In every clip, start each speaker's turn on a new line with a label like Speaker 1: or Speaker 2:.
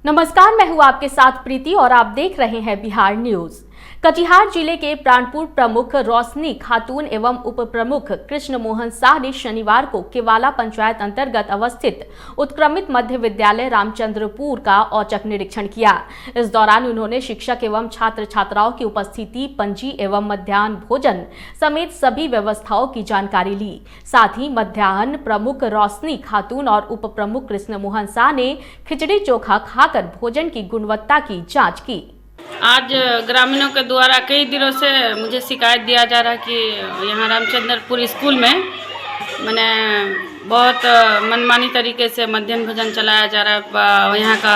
Speaker 1: नमस्कार, मैं हूं आपके साथ प्रीति और आप देख रहे हैं बिहार न्यूज। कटिहार जिले के प्राणपुर प्रमुख रोशनी खातून एवं उप प्रमुख कृष्ण मोहन शाह ने शनिवार को केवाला पंचायत अंतर्गत अवस्थित उत्क्रमित मध्य विद्यालय रामचंद्रपुर का औचक निरीक्षण किया। इस दौरान उन्होंने शिक्षक एवं छात्र छात्राओं की उपस्थिति, पंजी एवं मध्याह्न भोजन समेत सभी व्यवस्थाओं की जानकारी ली। साथ ही मध्याह्न प्रमुख रोशनी खातून और उप प्रमुख कृष्ण मोहन शाह ने खिचड़ी चोखा खाकर भोजन की गुणवत्ता की जाँच की।
Speaker 2: आज ग्रामीणों के द्वारा कई दिनों से मुझे शिकायत दिया जा रहा है कि यहाँ रामचंद्रपुर स्कूल में मैंने बहुत मनमानी तरीके से मध्याह्न भोजन चलाया जा रहा है। यहाँ का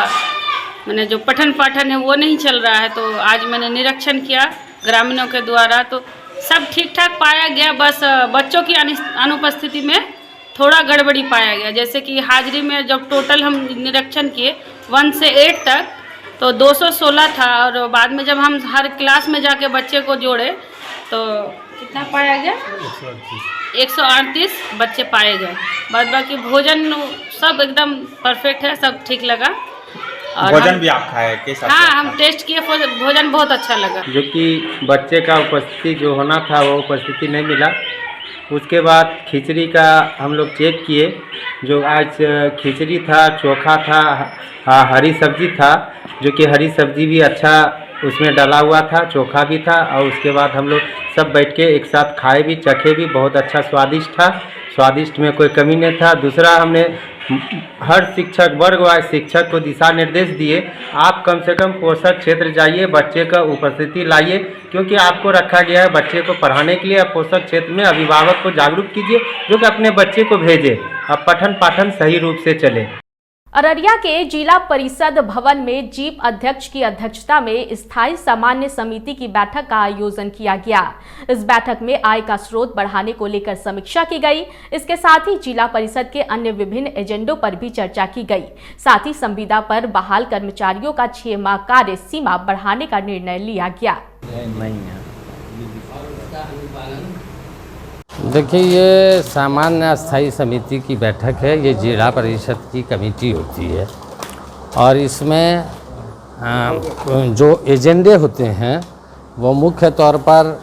Speaker 2: मैंने जो पठन पाठन है वो नहीं चल रहा है। तो आज मैंने निरीक्षण किया ग्रामीणों के द्वारा, तो सब ठीक ठाक पाया गया। बस बच्चों की अनुपस्थिति में थोड़ा गड़बड़ी पाया गया। जैसे कि हाजिरी में जब टोटल हम निरीक्षण किए 1 से 8 तक तो 216 था, और बाद में जब हम हर क्लास में जाके बच्चे को जोड़े तो कितना पाया गया, 138 बच्चे पाए गए। बाद बाकी भोजन सब एकदम परफेक्ट है, सब ठीक लगा। और
Speaker 3: भोजन भी आप खाए कैसा?
Speaker 2: हाँ, हम टेस्ट किए, भोजन बहुत अच्छा लगा।
Speaker 4: जो कि बच्चे का उपस्थिति जो होना था वो उपस्थिति नहीं मिला। उसके बाद खिचड़ी का हम लोग चेक किए, जो आज खिचड़ी था, चोखा था, हरी सब्जी था, जो कि हरी सब्जी भी अच्छा उसमें डाला हुआ था, चोखा भी था। और उसके बाद हम लोग सब बैठ के एक साथ खाए भी, चखे भी, बहुत अच्छा स्वादिष्ट था। स्वादिष्ट में कोई कमी नहीं था। दूसरा, हमने हर शिक्षक वर्ग व शिक्षक को दिशा निर्देश दिए, आप कम से कम पोषक क्षेत्र जाइए, बच्चे का उपस्थिति लाइए, क्योंकि आपको रखा गया है बच्चे को पढ़ाने के लिए। आप पोषक क्षेत्र में अभिभावक को जागरूक कीजिए, जो कि अपने बच्चे को भेजे, अब पठन पाठन सही रूप से चले।
Speaker 1: अररिया के जिला परिषद भवन में जीप अध्यक्ष की अध्यक्षता में स्थायी सामान्य समिति की बैठक का आयोजन किया गया। इस बैठक में आय का स्रोत बढ़ाने को लेकर समीक्षा की गई। इसके साथ ही जिला परिषद के अन्य विभिन्न एजेंडों पर भी चर्चा की गई। साथ ही संविदा पर बहाल कर्मचारियों का 6 माह कार्य सीमा बढ़ाने का निर्णय लिया गया।
Speaker 5: देखिए, ये सामान्य स्थायी समिति की बैठक है। ये जिला परिषद की कमेटी होती है और इसमें जो एजेंडे होते हैं वो मुख्य तौर पर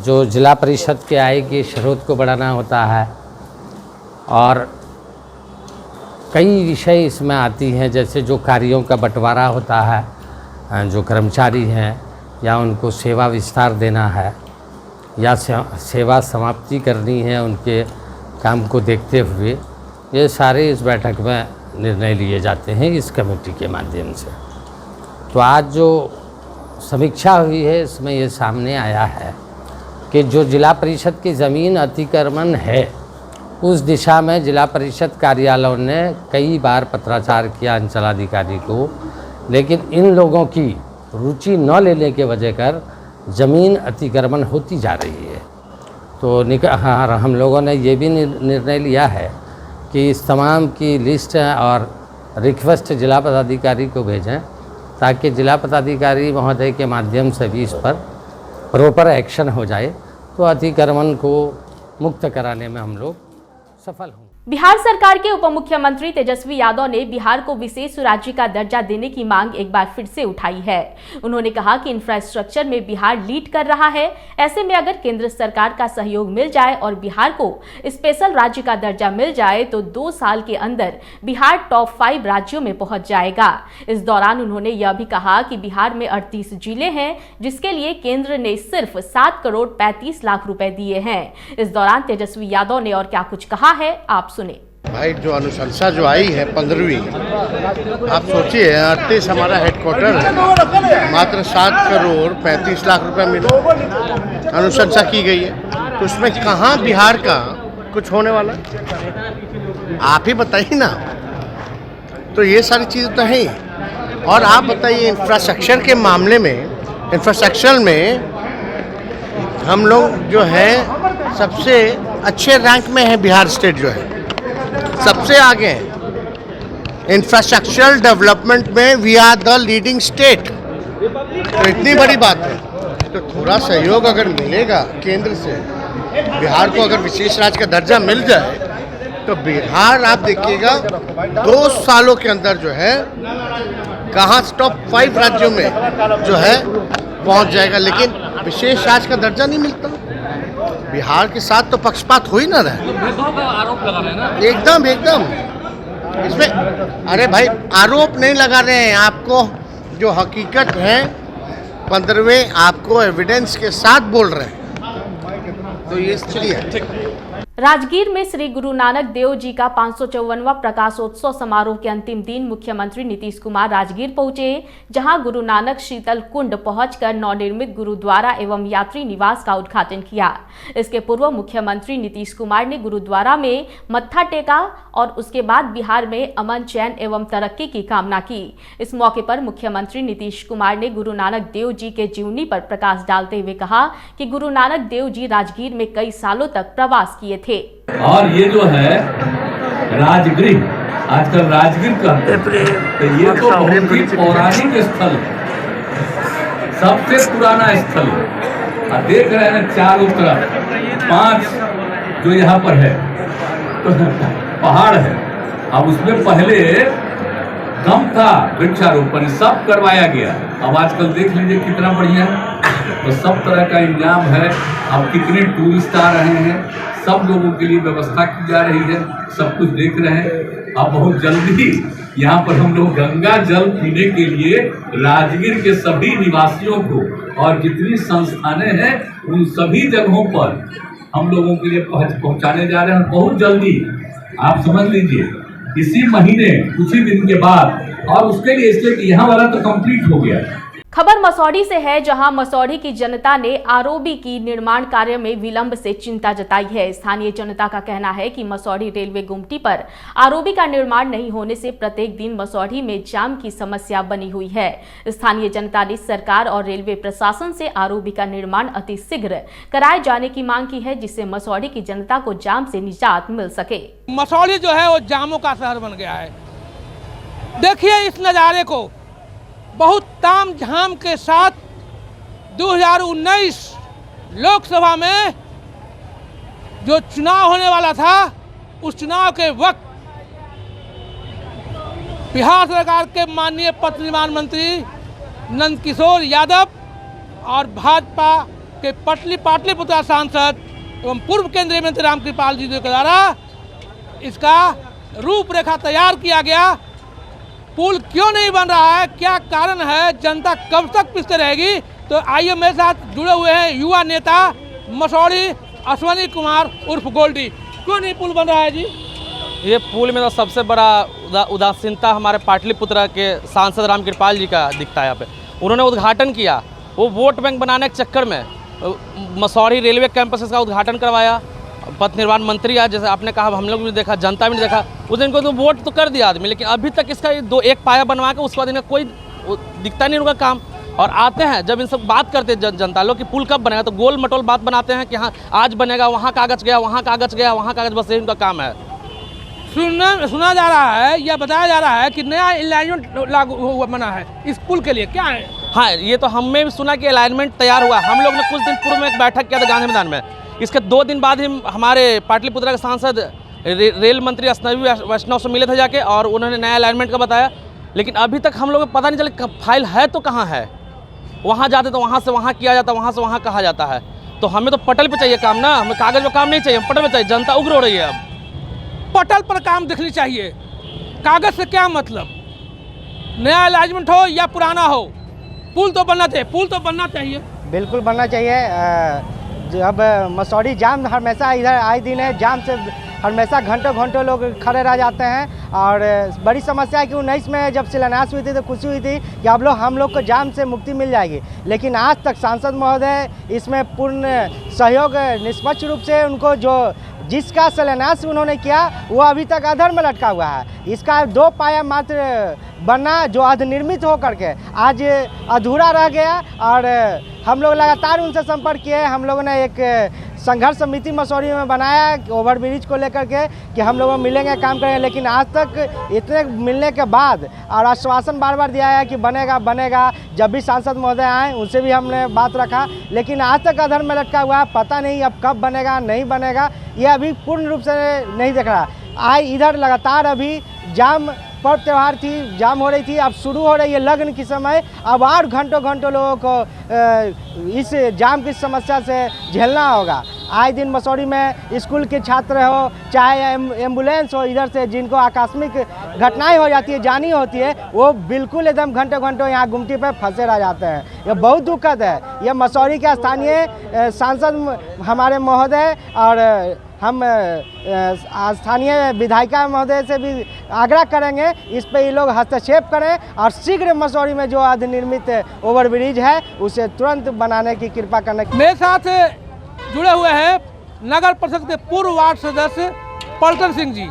Speaker 5: जो जिला परिषद के आय के स्रोत को बढ़ाना होता है, और कई विषय इसमें आती हैं, जैसे जो कार्यों का बंटवारा होता है, जो कर्मचारी हैं या उनको सेवा विस्तार देना है या सेवा समाप्ति करनी है, उनके काम को देखते हुए ये सारे इस बैठक में निर्णय लिए जाते हैं इस कमेटी के माध्यम से। तो आज जो समीक्षा हुई है इसमें ये सामने आया है कि जो जिला परिषद की ज़मीन अतिक्रमण है उस दिशा में जिला परिषद कार्यालयों ने कई बार पत्राचार किया अंचलाधिकारी को, लेकिन इन लोगों की रुचि न लेने के वजह कर ज़मीन अतिक्रमण होती जा रही है। तो हम लोगों ने ये भी निर्णय लिया है कि इस तमाम की लिस्ट और रिक्वेस्ट जिला पदाधिकारी को भेजें, ताकि जिला पदाधिकारी महोदय के माध्यम से भी इस पर प्रॉपर एक्शन हो जाए, तो अतिक्रमण को मुक्त कराने में हम लोग सफल हों।
Speaker 1: बिहार सरकार के उप मुख्यमंत्री तेजस्वी यादव ने बिहार को विशेष राज्य का दर्जा देने की मांग एक बार फिर से उठाई है। उन्होंने कहा कि इंफ्रास्ट्रक्चर में बिहार लीड कर रहा है। ऐसे में अगर केंद्र सरकार का सहयोग मिल जाए और बिहार को स्पेशल राज्य का दर्जा मिल जाए तो 2 साल के अंदर बिहार टॉप 5 राज्यों में पहुंच जाएगा। इस दौरान उन्होंने यह भी कहा कि बिहार में 38 जिले हैं, जिसके लिए केंद्र ने सिर्फ 7 करोड़ 35 लाख रुपए दिए हैं। इस दौरान तेजस्वी यादव ने और क्या कुछ कहा है, आप सुने।
Speaker 6: भाई, जो अनुशंसा जो आई है 15वीं, आप सोचिए 38 हमारा हेडक्वार्टर है, मात्र 7 करोड़ 35 लाख रुपए मिले अनुशंसा की गई है, तो उसमें कहाँ बिहार का कुछ होने वाला, आप ही बताइए ना। तो ये सारी चीज़ें तो हैं। और आप बताइए, इंफ्रास्ट्रक्चर के मामले में, इंफ्रास्ट्रक्चर में हम लोग जो है सबसे अच्छे रैंक में है। बिहार स्टेट जो है सबसे आगे है इंफ्रास्ट्रक्चरल डेवलपमेंट में। We are the leading state. तो इतनी बड़ी बात है, तो थोड़ा सहयोग अगर मिलेगा केंद्र से, बिहार को अगर विशेष राज्य का दर्जा मिल जाए, तो बिहार आप देखिएगा 2 सालों के अंदर जो है कहाँ टॉप 5 राज्यों में जो है पहुंच जाएगा, लेकिन विशेष राज्य का दर्जा नहीं मिलता। बिहार के साथ तो पक्षपात हो ही ना रहा है,
Speaker 3: आरोप लगा रहे हैं ना।
Speaker 6: एकदम एकदम इसमें। अरे भाई आरोप नहीं लगा रहे हैं, आपको जो हकीकत है 15वें आपको एविडेंस के साथ बोल रहे हैं, तो ये स्थिति है।
Speaker 1: राजगीर में श्री गुरु नानक देव जी का 554वां प्रकाशोत्सव समारोह के अंतिम दिन मुख्यमंत्री नीतीश कुमार राजगीर पहुंचे, जहां गुरु नानक शीतल कुंड पहुंचकर नवनिर्मित गुरुद्वारा एवं यात्री निवास का उद्घाटन किया। इसके पूर्व मुख्यमंत्री नीतीश कुमार ने गुरुद्वारा में मत्था टेका और उसके बाद बिहार में अमन, चैन एवं तरक्की की कामना की। इस मौके पर मुख्यमंत्री नीतीश कुमार ने गुरु नानक देव जी के जीवनी पर प्रकाश डालते हुए कहा कि गुरु नानक देव जी राजगीर में कई सालों तक प्रवास किए थे।
Speaker 3: और ये जो है राजगृह, आजकल राजगीर कहते हैं, तो ये तो बहुत ही पौराणिक स्थल है, सबसे पुराना स्थल है। और देख रहे हैं चारों तरफ 5 जो यहाँ पर है तो पहाड़ है। अब उसमें पहले कम था वृक्षारोपण, सब करवाया गया। अब आजकल देख लीजिए कितना बढ़िया है, तो सब तरह का इंतजाम है। अब कितने टूरिस्ट आ रहे हैं, सब लोगों के लिए व्यवस्था की जा रही है, सब कुछ देख रहे हैं। अब बहुत जल्दी यहाँ पर हम लोग गंगा जल पीने के लिए राजगीर के सभी निवासियों को और जितनी संस्थानें हैं उन सभी जगहों पर हम लोगों के लिए पहुँचाने जा रहे हैं। बहुत जल्दी आप समझ लीजिए इसी महीने कुछ ही दिन के बाद, और उसके लिए इसलिए कि यहाँ वाला तो कंप्लीट हो गया।
Speaker 1: खबर मसौढ़ी से है, जहां मसौढ़ी की जनता ने आरओबी की निर्माण कार्य में विलंब से चिंता जताई है। स्थानीय जनता का कहना है कि मसौढ़ी रेलवे गुमटी पर आरओबी का निर्माण नहीं होने से प्रत्येक दिन मसौढ़ी में जाम की समस्या बनी हुई है। स्थानीय जनता ने सरकार और रेलवे प्रशासन से आरओबी का निर्माण अतिशीघ्र कराए जाने की मांग की है, जिससे मसौढ़ी की जनता को जाम से निजात मिल सके।
Speaker 7: मसौढ़ी जो है वो जामों का शहर बन गया है। देखिए इस नज़ारे को, बहुत ताम झाम के साथ 2019 लोकसभा में जो चुनाव होने वाला था, उस चुनाव के वक्त बिहार सरकार के माननीय पथ निर्माण मंत्री नंदकिशोर यादव और भाजपा के पाटलिपुत्र सांसद एवं पूर्व केंद्रीय मंत्री रामकृपाल जी के द्वारा इसका रूपरेखा तैयार किया गया। पुल क्यों नहीं बन रहा है, क्या कारण है, जनता कब तक पिसते रहेगी? तो आइए मेरे साथ जुड़े हुए हैं युवा नेता मसौढ़ी अश्वनी कुमार उर्फ गोल्डी। क्यों नहीं पुल बन रहा है जी?
Speaker 8: ये पुल में तो सबसे बड़ा उदासीनता हमारे पाटलिपुत्र के सांसद रामकृपाल जी का दिखता है। यहाँ पे उन्होंने उद्घाटन किया, वो वोट बैंक बनाने के चक्कर में मसौढ़ी रेलवे कैंपस का उद्घाटन करवाया। पथ निर्माण मंत्री आज जैसे आपने कहा, हम लोग भी देखा, जनता भी देखा, उस दिन को तो वोट तो कर दिया आदमी, लेकिन अभी तक इसका एक पाया बनवा के उसके बाद इनका कोई दिखता नहीं उनका काम। और आते हैं जब इन सब बात करते हैं जनता लोग कि पुल कब बनेगा, तो गोल मटोल बात बनाते हैं कि हाँ आज बनेगा, वहाँ कागज गया, वहाँ कागज गया, वहाँ कागज, बस यही उनका काम है।
Speaker 7: सुना जा रहा है या बताया जा रहा है कि नया अलाइनमेंट लागू हुआ बना है इस पुल के लिए, क्या है?
Speaker 8: हाँ, ये तो हमने भी सुना कि अलाइनमेंट तैयार हुआ। हम लोग ने कुछ दिन पूर्व में एक बैठक किया था गांधी मैदान में। इसके 2 दिन बाद ही हमारे पाटलिपुत्र के सांसद रेल मंत्री अश्वनी वैष्णव से मिले थे जाके, और उन्होंने नया अलाइनमेंट का बताया। लेकिन अभी तक हम लोग को पता नहीं चला फाइल है तो कहाँ है। वहाँ जाते तो वहाँ से वहाँ किया जाता, वहाँ से वहाँ कहा जाता है। तो हमें तो पटल पे चाहिए काम ना, हमें कागज पे काम नहीं चाहिए, पटल पे चाहिए। जनता उग्र हो रही है। अब
Speaker 7: पटल पर काम दिखनी चाहिए, कागज से क्या मतलब? नया अलाइनमेंट हो या पुराना हो, पुल तो बनना चाहिए, पुल तो बनना चाहिए,
Speaker 9: बिल्कुल बनना चाहिए। अब मसौढ़ी जाम हमेशा इधर आए दिन है, जाम से हमेशा घंटों लोग खड़े रह जाते हैं। और बड़ी समस्या है कि 19 में जब शिलान्यास हुई थी तो खुशी हुई थी कि अब हम लोग को जाम से मुक्ति मिल जाएगी, लेकिन आज तक सांसद महोदय इसमें पूर्ण सहयोग निष्पक्ष रूप से उनको जिसका शिलान्यास उन्होंने किया वो अभी तक अधर में लटका हुआ है। इसका 2 पाया मात्र बनना जो अर्धनिर्मित हो करके आज अधूरा रह गया। और हम लोग लगातार उनसे संपर्क किए। हम लोगों ने एक संघर्ष समिति मसौढ़ी में बनाया ओवरब्रिज को लेकर के कि हम लोग मिलेंगे, काम करेंगे, लेकिन आज तक इतने मिलने के बाद और आश्वासन बार दिया है कि बनेगा। जब भी सांसद महोदय आए उनसे भी हमने बात रखा, लेकिन आज तक अधर में लटका हुआ है। पता नहीं अब कब बनेगा, नहीं बनेगा, ये अभी पूर्ण रूप से नहीं दिख रहा। इधर लगातार अभी जाम पर्व त्यौहार थी, जाम हो रही थी, अब शुरू हो रही है लगन की समय। अब और घंटों घंटों लोगों को इस जाम की समस्या से झेलना होगा। आए दिन मसौढ़ी में स्कूल के छात्र हो, चाहे एम्बुलेंस हो, इधर से जिनको आकस्मिक घटनाएं हो जाती है, जानी होती है, वो बिल्कुल एकदम घंटों घंटों यहाँ गुमटी पे फंसे रह जाते हैं। ये बहुत दुखद है। ये मसौढ़ी के स्थानीय सांसद हमारे महोदय और हम स्थानीय विधायिका महोदय से भी आग्रह करेंगे इस पे ये लोग हस्तक्षेप करें और शीघ्र मसौढ़ी में जो अधिनिर्मित ओवरब्रिज है उसे तुरंत बनाने की कृपा करने।
Speaker 7: मेरे साथ जुड़े हुए हैं नगर परिषद के पूर्व वार्ड सदस्य पलटन सिंह जी।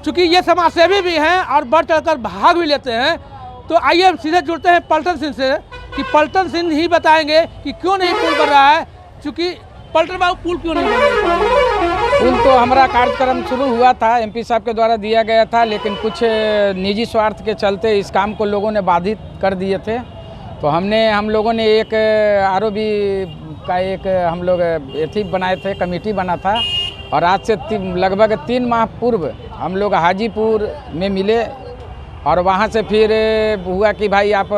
Speaker 7: चूँकि ये समाजसेवी भी हैं और बढ़ चढ़कर भाग भी लेते हैं, तो आइए हम सीधे जुड़ते हैं पलटन सिंह से कि पलटन सिंह ही बताएंगे कि क्यों नहीं पुल बन रहा है। चूँकि पलटन बाबू पुल क्यों नहीं बन रहा है?
Speaker 10: पुल तो हमारा कार्यक्रम शुरू हुआ था, एमपी साहब के द्वारा दिया गया था, लेकिन कुछ निजी स्वार्थ के चलते इस काम को लोगों ने बाधित कर दिए थे। तो हम लोगों ने एक आरओबी का एक हम लोग एथी बनाए थे, कमेटी बना था, और आज से लगभग 3 माह पूर्व हम लोग हाजीपुर में मिले और वहाँ से फिर हुआ कि भाई आप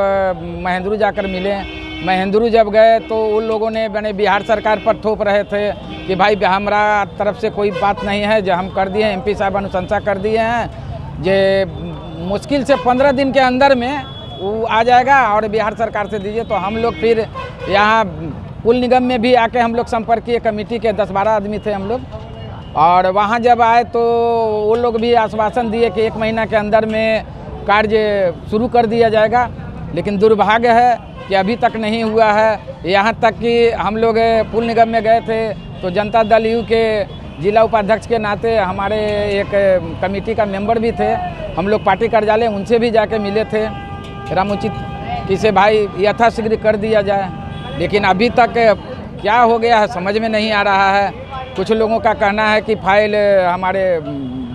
Speaker 10: महेंद्रू जाकर मिले। महेंद्रू जब गए तो उन लोगों ने मैंने बिहार सरकार पर थोप रहे थे कि भाई हमारा तरफ से कोई बात नहीं है, जो हम कर दिए, एमपी साहब अनुशंसा कर दिए हैं, जे मुश्किल से 15 दिन के अंदर में वो आ जाएगा और बिहार सरकार से दीजिए। तो हम लोग फिर यहाँ पुल निगम में भी आके हम लोग संपर्क किए, कमेटी के 10-12 आदमी थे हम लोग, और वहाँ जब आए तो वो लोग भी आश्वासन दिए कि 1 महीना के अंदर में कार्य शुरू कर दिया जाएगा। लेकिन दुर्भाग्य है कि अभी तक नहीं हुआ है। यहाँ तक कि हम लोग पुल निगम में गए थे तो जनता दल यू के जिला उपाध्यक्ष के नाते हमारे एक कमेटी का मेंबर भी थे, हम लोग पार्टी कार्यालय उनसे भी जाके मिले थे रामुचित कि से भाई यथाशीघ्र कर दिया जाए। लेकिन अभी तक क्या हो गया है समझ में नहीं आ रहा है। कुछ लोगों का कहना है कि फाइल हमारे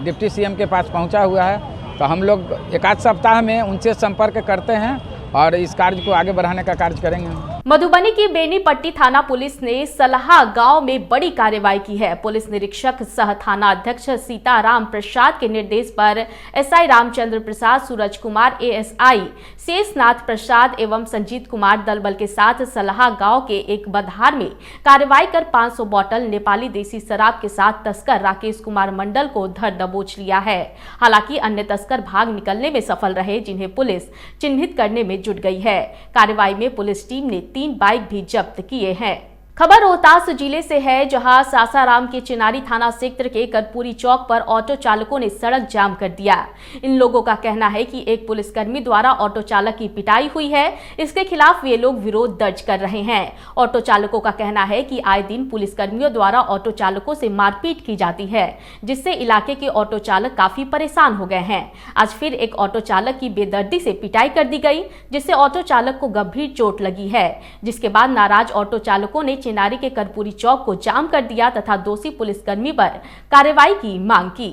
Speaker 10: डिप्टी सीएम के पास पहुंचा हुआ है, तो हम लोग 1 सप्ताह में उनसे संपर्क करते हैं और इस कार्य को आगे बढ़ाने का कार्य करेंगे।
Speaker 1: मधुबनी की बेनीपट्टी थाना पुलिस ने सलहा गांव में बड़ी कार्रवाई की है। पुलिस निरीक्षक सह थाना अध्यक्ष सीताराम प्रसाद के निर्देश पर एसआई रामचंद्र प्रसाद, सूरज कुमार, एएसआई शेषनाथ प्रसाद एवं संजीत कुमार दल बल के साथ सलहा गांव के एक बधार में कार्रवाई कर 500 बोतल नेपाली देसी शराब के साथ तस्कर राकेश कुमार मंडल को धर दबोच लिया है। हालांकि अन्य तस्कर भाग निकलने में सफल रहे, जिन्हें पुलिस चिन्हित करने में जुट गई है। कार्रवाई में पुलिस टीम ने 3 बाइक भी जब्त किए हैं। खबर रोहतास जिले से है, जहां सासाराम के चिनारी थाना क्षेत्र के कर्पूरी चौक पर ऑटो चालकों ने सड़क जाम कर दिया। इन लोगों का कहना है कि एक पुलिसकर्मी द्वारा ऑटो चालक की पिटाई हुई है, इसके खिलाफ वे लोग विरोध दर्ज कर रहे हैं। ऑटो चालकों का कहना है कि आए दिन पुलिसकर्मियों द्वारा ऑटो चालकों से मारपीट की जाती है, जिससे इलाके के ऑटो चालक काफी परेशान हो गए हैं। आज फिर एक ऑटो चालक की बेदर्दी से पिटाई कर दी गई, जिससे ऑटो चालक को गंभीर चोट लगी है, जिसके बाद नाराज ऑटो चालकों ने चिनारी के कर्पूरी चौक को जाम कर दिया तथा दोषी पुलिसकर्मी पर कार्रवाई की मांग की।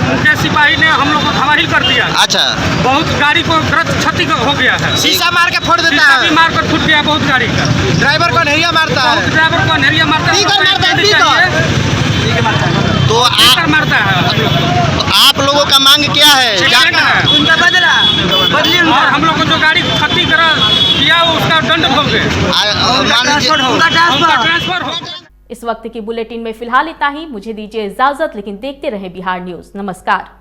Speaker 8: उनके सिपाही ने हम लोग को धमाहिल कर दिया। अच्छा, बहुत गाड़ी को क्षति हो गया है, शीशा मार के फोड़ देता है, मार कर फूट गया बहुत गाड़ी का। ड्राइवर को अंधेरिया मारता है, ड्राइवर को अंधेरिया मारता है, तो मारता है। आप लोगों का मांग क्या है? उनका बदला और हम लोग को जो गाड़ी क्षति किया उसका दंड भोगे, ट्रांसफर हो।
Speaker 1: इस वक्त की बुलेटिन में फिलहाल इतना ही। मुझे दीजिए इजाजत, लेकिन देखते रहे बिहार न्यूज। नमस्कार।